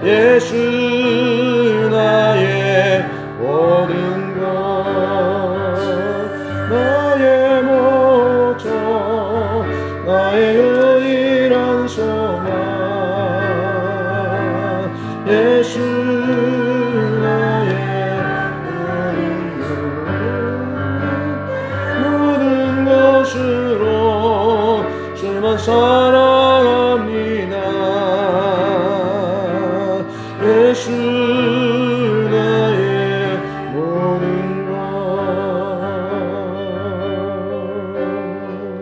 S2: 예수 나의 모든 것 나의 목적 나의 유일한 소망 예수 나의 모든 것으로 주만 사랑합니다